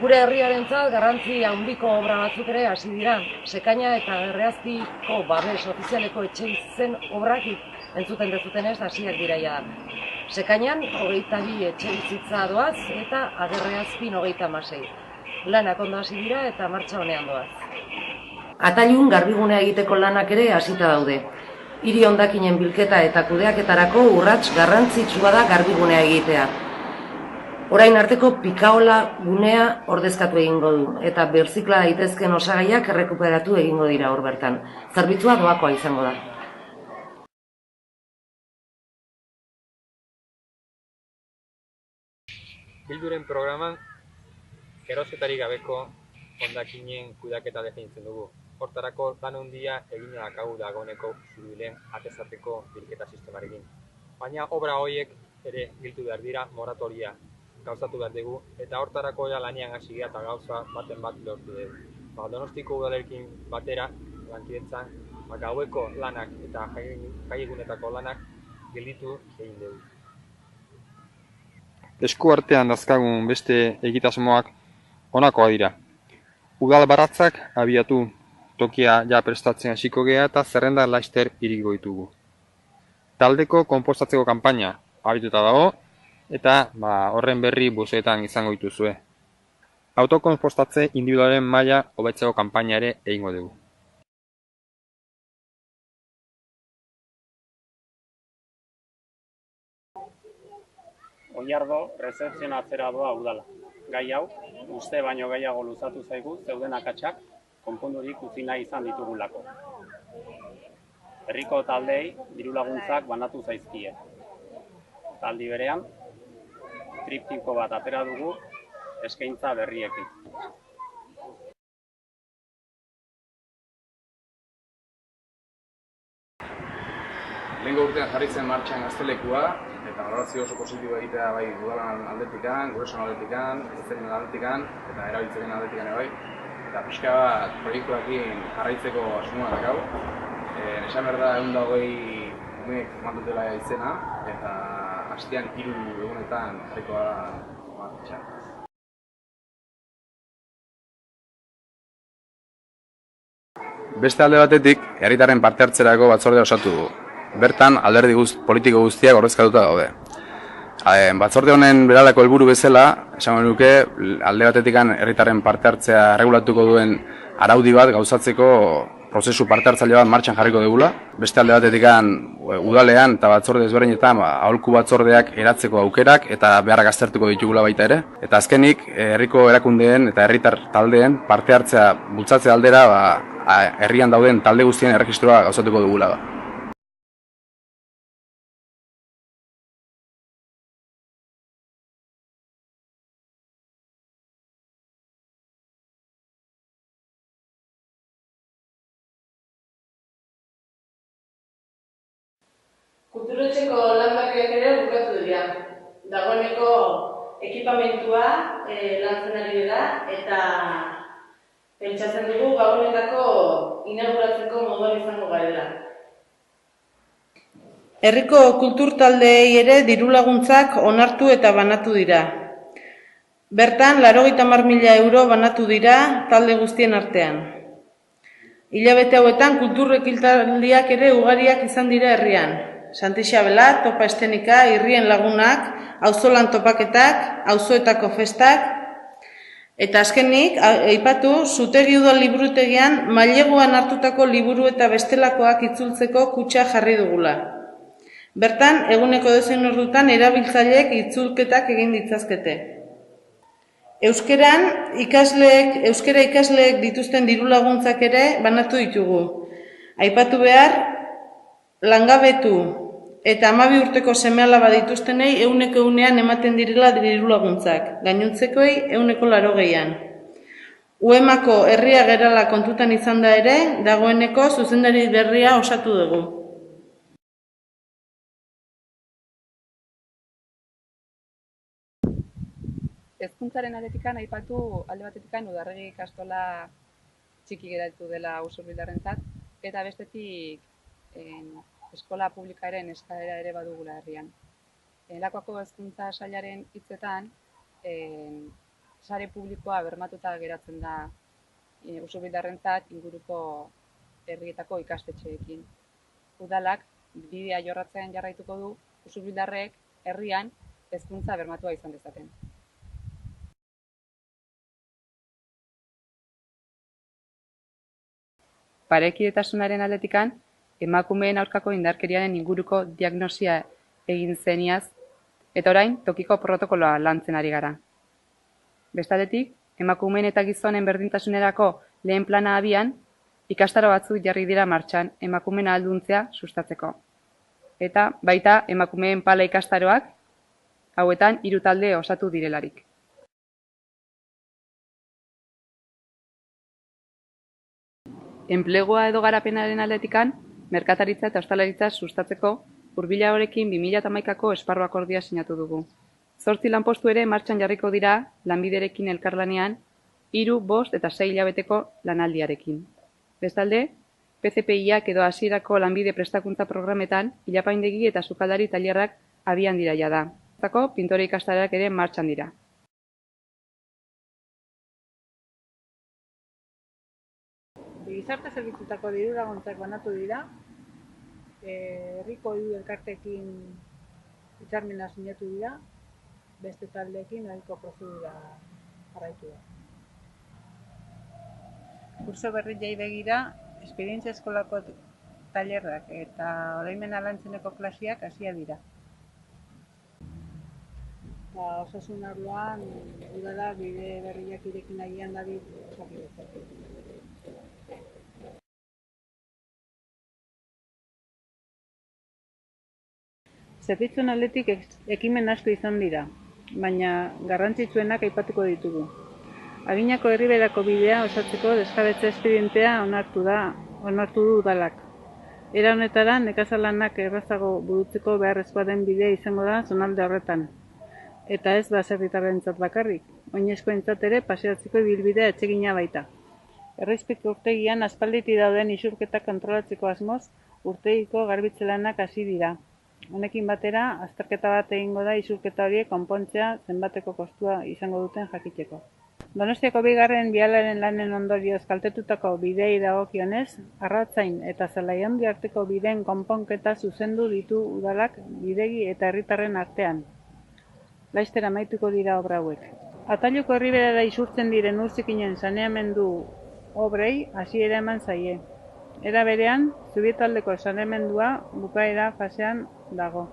Gure herriarentzat garrantzi handiko obra batzuk ere hasi dira. Sekaina eta Gerreazpiko babes ofizialeko etxebizitzen obrak entzuten dezutenez hasiak dira jada. Sekainan 22 etxebizitza doaz eta Gerreazpin 36. Lanak ondo hasi dira eta martxa honean doaz. Atailun garbigunea egiteko lanak ere hasita daude. Hiri hondakinen bilketa eta kudeaketarako urrats garrantzitsua da garbigunea egitea. Orain arteko pikaola gunea ordezkatu egingo du, eta birzikla daitezken osagaiak errekuperatu egingo dira hor bertan. Zerbitzua doakoa izango da. Bilduren programan, erosetarik gabeko hondakinen kudeaketa definitzen dugu. Hortarako lan handia egina dakagu dagoeneko zuribilen atezateko bilketa sistemarekin. Baina obra horiek ere bildu behar dira moratoria gauzatu behar dugu, eta hortarako lanean hasi eta gauza baten bat lortu dugu. Donostiko udalerkin batera, lankidetzan, gaueko lanak eta jaiegunetako lanak gelditu egin dugu. Esku artean dazkagun beste egitasmoak honakoa dira. Udal baratzak abiatu, tokia ja prestatzen hasiko gea eta zerrenda laster iriko ditugu. Taldeko konpostatzeko kanpaina abituta dago, eta horren berri buseetan izango dituzue. Autokonpostatze individualen maila hobetzeko kanpaina ere egingo dugu. Oiardo rezepzionatzera doa udala. Gai hau, uste baino gehiago luzatu zaigu zeuden akatsak konpondurik utzi nahi izan ditugulako. Herriko taldeei dirulaguntzak banatu zaizkie. Aldi berean, triptiko bat atera dugu eskaintza berriekin. Lehengo urtean jarri zen martxan gaztelekua, eta valorazio oso positibo egitea bai udalan aldetikan, gurasoen aldetikan, ezaren aldetikan, eta erabiltzaren aldetikan ere bai. Eta pixka bat proiektuakin jarraitzeko asmoa dakau. Esan behar da 120 umeek mandutela izena, eta hastean 3 egunetan jarriko da martxan. Beste alde batetik, herritarren parte hartzerako batzordea osatu du. Bertan, alderdi politiko guztiak ordezkatuta daude. Batzorde honen beralako helburu bezala, esango nuke, alde batetik herritarren parte hartzea erregulatuko duen araudi bat gauzatzeko prozesu parte hartzaile bat martxan jarriko dugula. Beste alde batetik udalean eta batzorde ezberdinetan aholku batzordeak eratzeko aukerak eta beharrak aztertuko ditugula baita ere. Eta azkenik, herriko erakundeen eta herritar taldeen parte hartzea bultzatze aldera herrian dauden talde guztien erregistroa gauzatuko dugula. Kulturetxeko lan berriak ere bukatu dira. Dagoeneko ekipamentua lantzen ari dira eta pentsatzen dugu gabonetako inauguratzeko moduan izango garela. Herriko kultur taldeei ere dirulaguntzak onartu eta banatu dira. Bertan, 80.000 euro banatu dira talde guztien artean. Hilabete hauetan kultur ekitaldiak ere ugariak izan dira herrian. Santixabela, topa estenika, irrien lagunak, auzolan topaketak, auzoetako festak, eta azkenik, aipatu, Zutegi udal liburutegian maileguan hartutako liburu eta bestelakoak itzultzeko kutxa jarri dugula. Bertan, eguneko edozein ordutan erabiltzaileek itzulketak egin ditzazkete. Euskara ikasleek dituzten dirulaguntzak ere banatu ditugu. Aipatu behar, langabetu eta 12 urteko seme-alaba dituztenei 100% ematen direla dirulaguntzak, gainontzekoei 180%. UEMako herria gerala kontutan izan da ere, dagoeneko zuzendari berria osatu dugu. Hezkuntzaren aldetikan aipatu alde batetikan Udarregi ikastola txiki geratu dela Usurbildarrentzat, eta bestetik eskola publikaren eskaera ere badugula herrian. Lakuako hezkuntza sailaren hitzetan, sare publikoa bermatuta geratzen da usurbildarrentzat inguruko herrietako ikastetxeekin. Udalak bidea jorratzen jarraituko du usurbildarrek herrian hezkuntza bermatua izan dezaten. Parekidetasunaren aldetikan, emakumeen aurkako indarkeriaren inguruko diagnosia egin zeniaz, eta orain tokiko protokoloa lantzen ari gara. Bestaldetik, emakumeen eta gizonen berdintasunerako lehen plana abian, ikastaro batzuk jarri dira martxan emakumeen ahalduntzea sustatzeko. Eta baita emakumeen pala ikastaroak, hauetan 3 talde osatu direlarik. Enplegua edo garapenaren aldetikan, merkataritza eta ostalaritza sustatzeko Hurbilagorekin 2011ko esparru akordioa sinatu dugu. 8 lanpostu ere martxan jarriko dira Lanbiderekin elkarlanean 3, 5 eta 6 hilabeteko lanaldiarekin. Bestalde, PCPIak edo hasierako lanbide prestakuntza programetan ilapaindegi eta sukaldari tailerrak abian dira jada. Pintore ikastaroak ere martxan dira. Gizarte zerbitzutako diru laguntzak banatu dira, herriko hiru elkarteekin hitzarmena sinatu dira, beste taldeekin nahiko prozedura jarraitu da. Kurso berriei begira, esperientzia eskolako tailerrak eta oroimena lantzeneko klaseak hasia dira. Osasun arloan udala bide berriak irekin nahian dabil osakidetzak. Zerbitzuen aldetik ekimen asko izan dira, baina garrantzitsuenak aipatuko ditugu. Aginako Herriberako bidea osatzeko desjabetze espedientea onartu du udalak. Era honetara nekazalanak errazago burutzeko beharrezkoa den bidea izango da zonalde horretan. Eta ez baserritarrentzat bakarrik, oinezkoentzat ere paseatzeko ibilbidea atsegina baita. Erreizpeko urtegian aspalditik dauden isurketak kontrolatzeko asmoz, urtegiko garbitze lanak hasi dira. Honekin batera, azterketa bat egingo da isurketa horiek konpontzea zenbateko kostua izango duten jakiteko. Donostiako 2. bialaren lanen ondorioz kaltetutako bideei dagokionez, Arratzain eta Zalaiondi arteko bideen konponketa zuzendu ditu udalak bidegi eta herritarren artean. Laster amaituko dira obra hauek. Atailuko herriberara isurtzen diren urzikinen saneamendu obrei hasiera eman zaie. Era berean, Zubietaldeko saneamendua bukaera fasean dago.